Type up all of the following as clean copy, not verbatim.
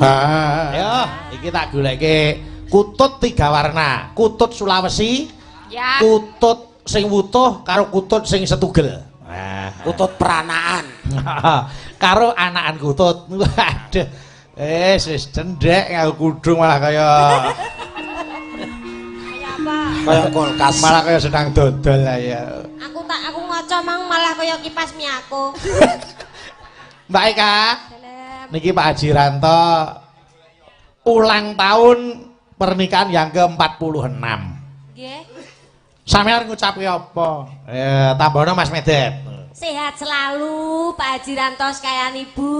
Ha, yo, iki tak goleke kutut 3 warna. Kutut Sulawesi. Ya. Kutut sing wutuh karo kutut sing setugel. Nah, kutut peranaan. Karo anakan kutut. Waduh. Wis cendhek nganggo kudung malah kaya Kaya kulkas. malah kaya sedang dodol lah ya. Aku ngaca mang malah kaya kipas miyako. Mbak Eka. Niki Pak Haji Ranto ulang tahun pernikahan yang ke-46. Nggih. Sampeyan ngucapi apa? Tambono Mas Medet. Sehat selalu Pak Haji Rantos kayan Ibu,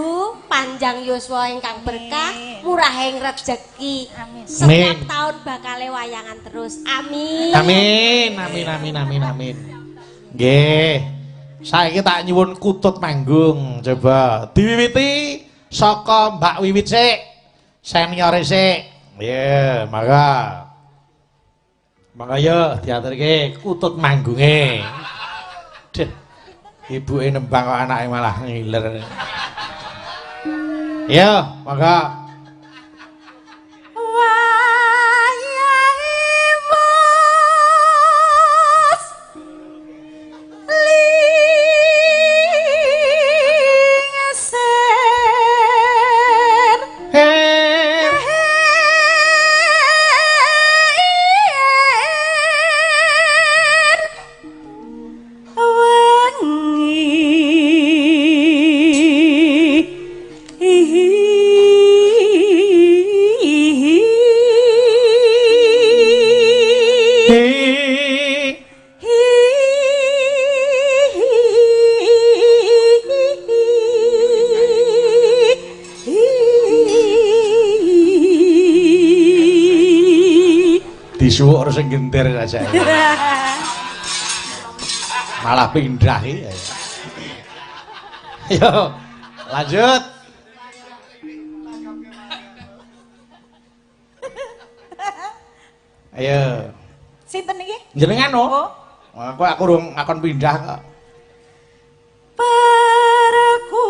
panjang yuswa ingkang berkah, murahing rezeki. Amin. Setiap tahun bakal wayangan terus. Amin. Amin, amin, amin, amin, amin. Nggih. Saiki tak nyuwun kutut manggung, coba diwiwiti saka Mbak Wiwit sik. Seniore sik. Iya, maka. Maka yo diaturke kutut manggunge. Deh. Ibuke nembang kok anake malah ngiler. Yo, maka disuwuk sing gender saja. Malah pindah ya. Yo, lanjut. Ayo. Sinten niki? Jenengan no? Aku urung akon pindah kok. Paraku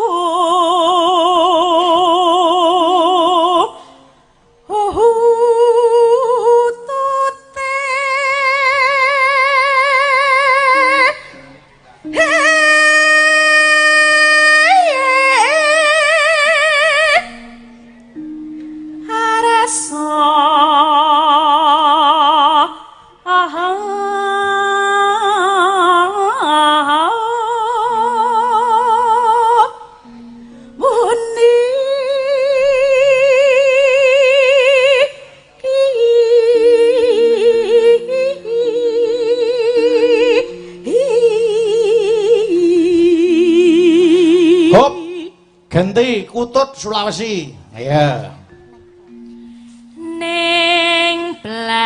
Ganti kutut Sulawesi. Ayo. Ning blah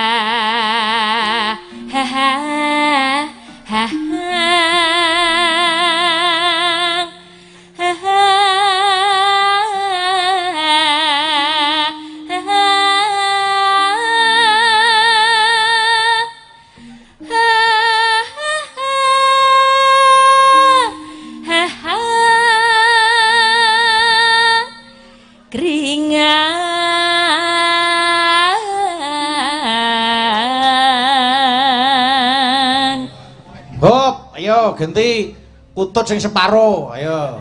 ganti kutut sing separo, ayo.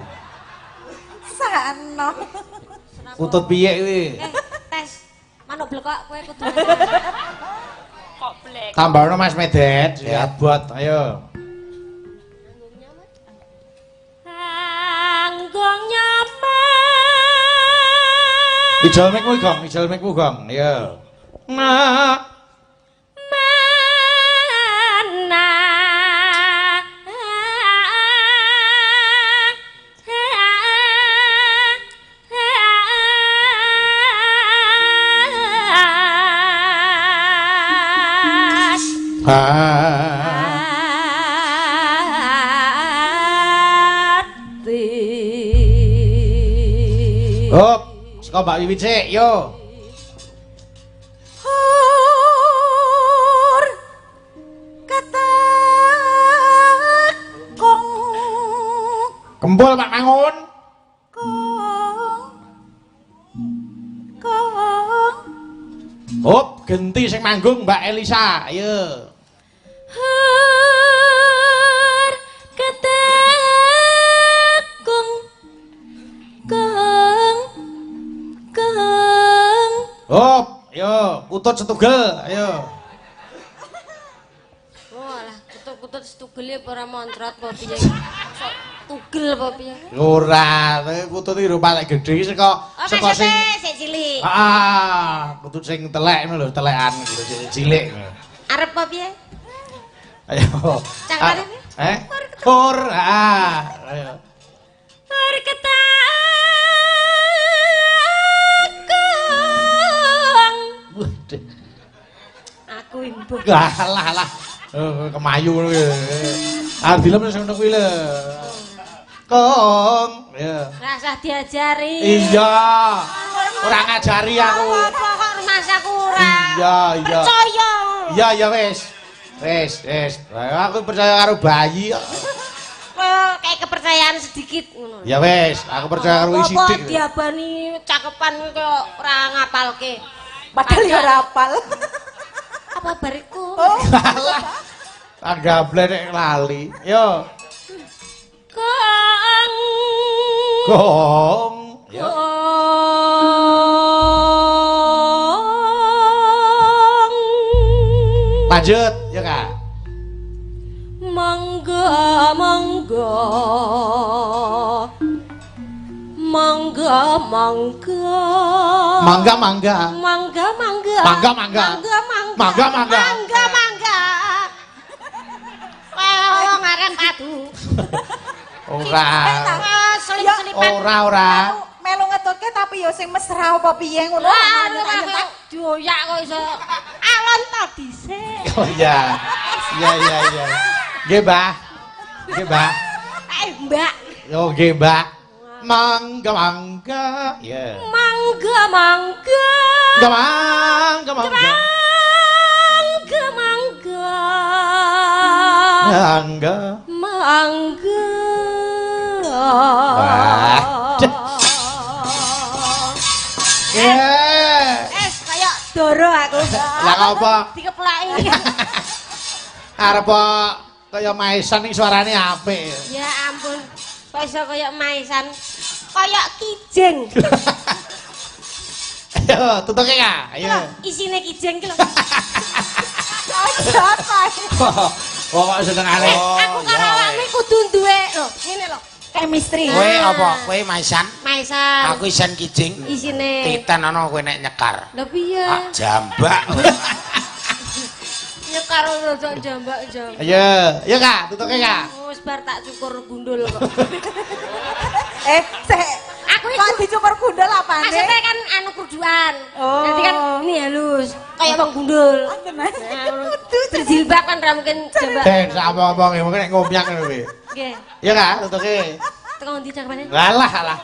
Sano. Kutut piye kuwi? Tes. Manuk blekok kowe kudu. Kok blek. Tambahno Mas Medet, ya buat, ayo. Anggong nyaman. Ijol mikmu gong, ayo. Nah. Hop, saka Mbak Wiwit sik, yo. Kempul Pak Mangun. Hop, genti sing manggung Mbak Elisa. Ayo. Ketekung keng Hop, yo, kutut setugel, ayo. Walah, kutut-kutut setugel ora montrat apa piye. Tugel apa piye? Ora, kutut iki paling gedhe saka sing sik cilik. kutut sing telek ngono lho, telekan gitu, cilik. Arep apa piye? Ayo. Cangkane piye? Ora. Ayo. Aku imbuh. Lah. Kemayu ngono kuwi. Ah dilem sing ngono kuwi lho. Kong, ya. Rasah diajari. Iya. Ora ngajari aku. Kok mas aku ora. Iya. Percaya. Iya wis. Wis. Aku percaya karo bayi kok. Kayak kepercayaan sedikit ngono. Ya wis, aku percaya karo iki Apa sithik. diabani cakepan kok ora ngapalke. Padahal ya ora apal. Apa bariku? Alah. Agak bledek lali. Yo. Gong. Yo. Lanjut, ya Kak. Mangga ngarep padu. Ora. Selip-selipan. Ora. Melu ngetutke tapi ya sing mesra apa piye ngono. Wah, dioyak kok iso alon ta dhisik. Oh iya. Iya. Nggih, Mbah. Mbak. Oh, nggih, Mbak. Mangga. Ya. Mangga. Mangga. Wah. Kaya doro aku. Lah apa? Dikeplaki. Arep kaya maesan iki suarane apik. Ya ampun. Kok iso kaya maesan? Kaya kijing. Ayo, tutuke Kak. Ayo. Isine kijing ki lho. Kok senengane. Aku karo awakmu kudu duwe lho, ngene lho. Chemistry. Kowe apa? Kowe maisan? Maesan. Aku isen kijing. Isine. Titan ana kowe nek nyekar. Lho piye? Ah, jambak. Nyekar rodok jambak-jambak. Ayo Kak, tutuke Kak. Wis bar tak cukur gundul kok. Sik. Aku Kok dicukur gundul apane? maksudnya kan anu kuduan. Oh. Nanti kan ini halus, kayak bang gundul. Berjilbab kan ra mungkin jambak. Den sak-omong mungkin nek ngomyak ngono kuwi. Nggih. Ya Kak, tutuke. Teko ndi cangkemane? Alah.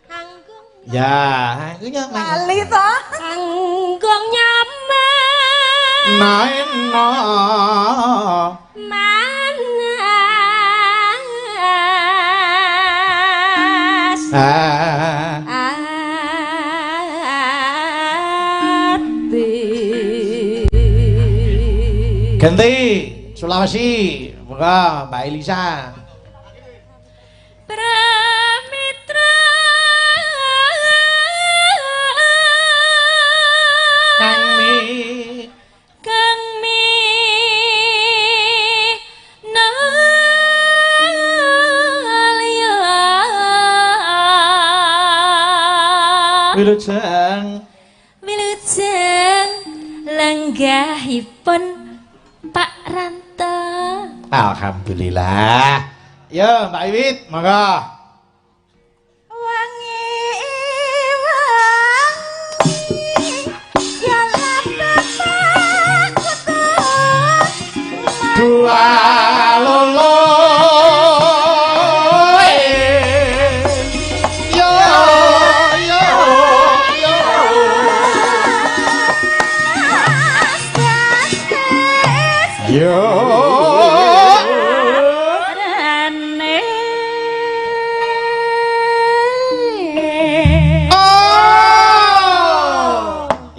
Anggung. Ya, iku nyaman. Kali to. Anggung nyaman. Naena. Manas. Ganti Sulawesi, moga Mbak Elisa. Pramitra Kang mi nalya Wilujeng lenggahipun Pak Ranto. Alhamdulillah. Yo Mbak Iwit, monggo. Dua lolo. Yo.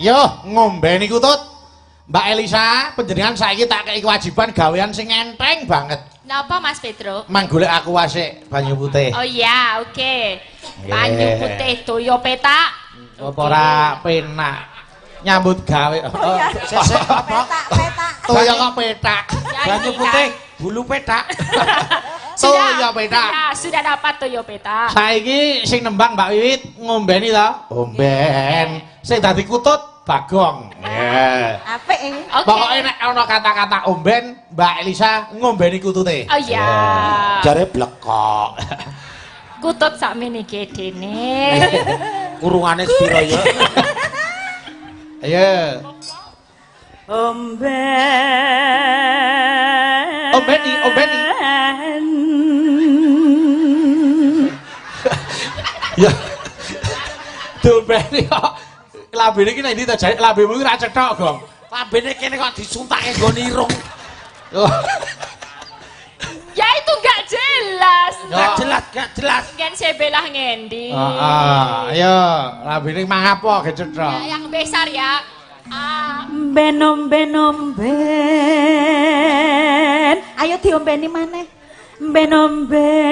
Yo, ngombeni kutut. Mbak Elisa, panjenengan saiki tak kei kewajiban gawean sing enteng banget. Napa Mas Pedro? Mang golek aku wasik banyu putih. Oh iya, oke. Banyu putih toyo petak. Apa ora penak nyambut gawe. Sesek apa? Petak. Toya kok petak. Banyu putih, bulu petak. Toya petak. Ya, sudah dapat toyo petak. Saiki sing nembang Mbak Wiwit ngombeni ta? Omben. Sing dadi kutut Bagong. Ya. Apik iki. Oke. Pokoke nek ana kata-kata omben, Mbak Elisa ngombeni kutute. Oh iya. Jare blekok. Kutut sakmene gedene. Kurungane sepiro ya? Ayo. Ombeni. Ya. Dombeni kok. Lambene iki nek ndi ta jare lambemu iki ra cetok, Gong. Lambene kene kok disuntake nggon irung. Oh. Ya itu enggak jelas. Gak jelas. Kan saya belah ngendi. Ayo, lambene mang apa ge cetok. Ya, yang besar ya. Omben. Ayo diombeni maneh. Omben.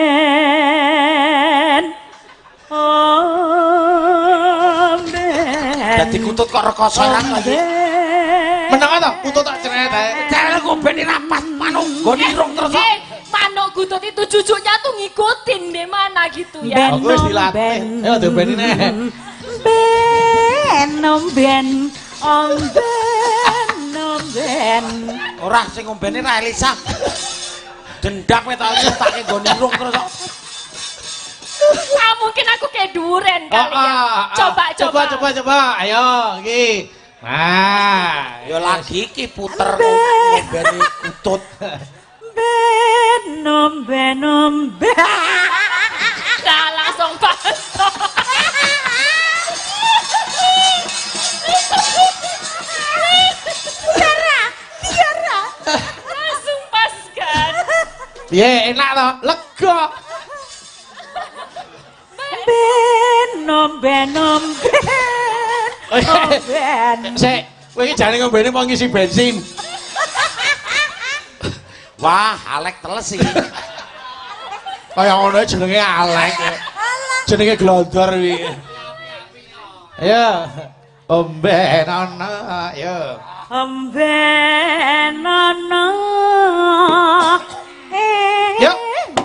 Dadi kutut kok rekoso ra lagi. Meneng to, kutut tak ceret ae. Jare ngombeni rapat manuk nggon irung terus. Manuk kutut itu cucunya tuh ngikutin di mana gitu ya. Aku wis dilatih. Ayo diombeni nek. Omben. Ora sing ngombeni ra Elisa. Dendam ketok suntake nggon irung terus. Mungkin aku kayak duren kali ya. Coba. Ayo, iki. Nah, Ya lagi iki puter ngombeni kutut. Omben. Nah, langsung pasang. Tiara. Langsung pas kan. piye enak to? Lega. Omben. Sik, kowe iki jane ngombene mau ngisi bensin. Wah, Alek teles iki. Kaya ngono jenenge Alek. Jenenge glondor iki. Ayo. Omben ana, ayo. Omben ana. Yuk.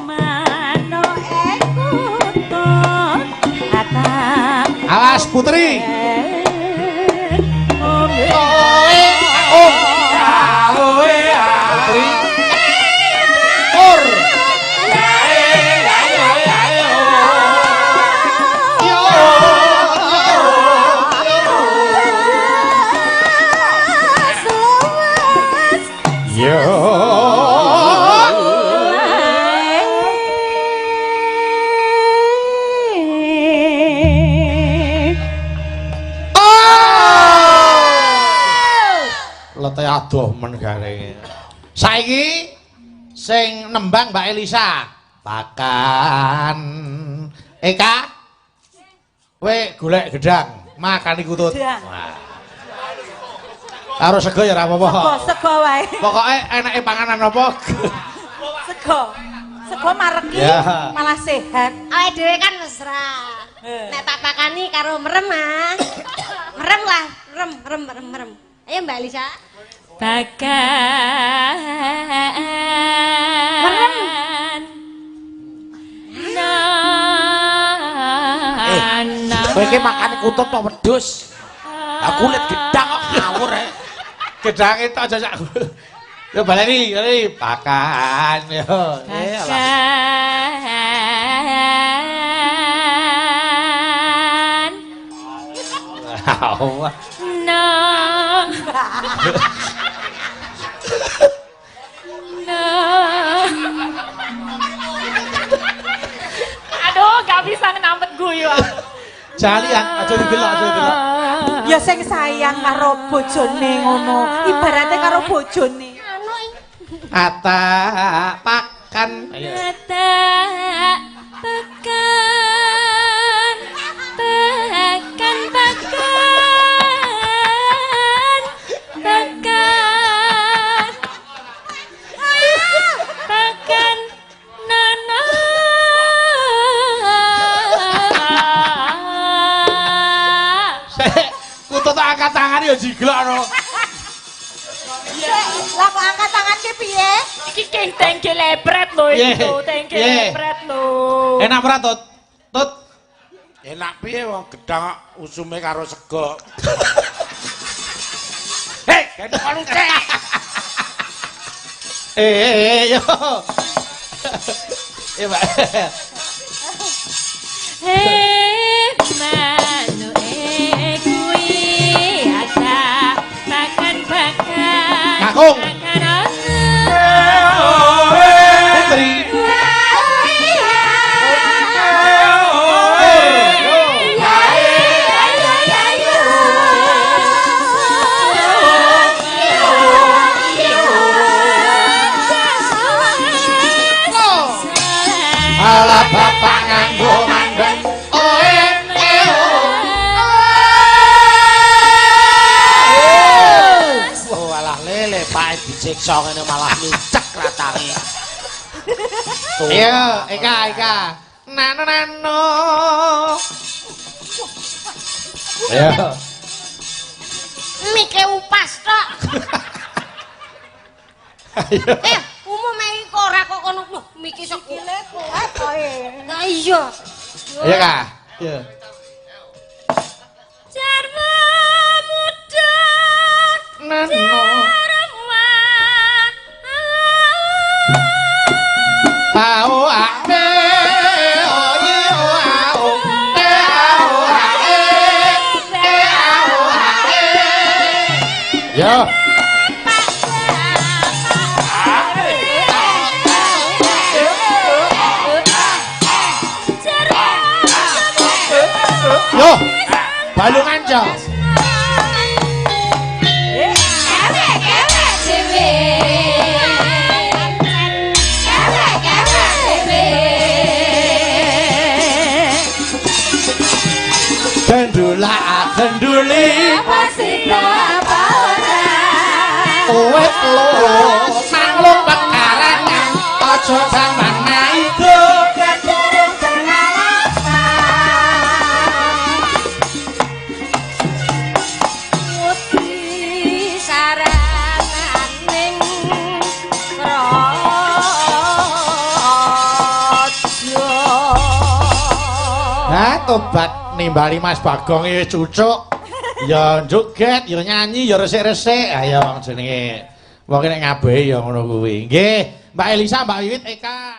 Mano ekutut. Awas Putri. Putri. Pur. Letih adoh men garing. Saiki sing nembang Mbak Elisa. Pakan. Eka. Kowe golek gedang, makani kutut. Gedang. Wah. Karo sego ya ora apa-apa. Sego wae. Pokoke enake panganan apa? Sego mareki Ya. malah sehat. Awake dhewe kan mesra. Nek tak pakani karo merem ah. Merem lah, merem. Ayo Mbak Lisa. Pakan. Kowe iki makane kutut kok wedhus. Lah kulit gedang kok ngawur ae. Gedange tok aja sak. Yo baleni, pakan yo. Pakan. Allah. Aduh, gak bisa ngenampet guyu aku. Jalian, aja didelok. Ya sing sayang karo bojone ngono. Ibaratnya karo bojone. Ata pakan. Ata pakan. angkat tangan ya jiglokno. Lah kok angkat tangan ki piye? Iki keng tengke lepret lho itu, tengke lepret lho. Enak ora, Tut? Tut. Enak piye wong gedang usume karo sego. Hei, kene kono cek. Yo. Mbak. Manu kuwi ada makan bakar. Kakung. Putri. Ala bapak nganggo mandeng. Oh alah lele Pak disiksa ngene malah micek ratange. Iya, Eka. Nano. Ayo. Mike upas tok. Ayo. Umume iki ora kok kono lho, mike sikile kuat koe. Lah iya. Ayo, Kak. Iya. Jarwo muda. Nano. Tau ame oye o Yo. Yo. Balungan jo. Genduli Pasti berapa orang kowe loro manglung pekarangan aja sampean ngaido Keturung Putri saranan ning raja. Nah tobat nimbali Mas Bagong iki cucuk ya joget ya nyanyi ya resik-resik ayo jenenge wong nek ngabehi ya ngono kuwi nggih Mbak Elisa Mbak Wiwit Eka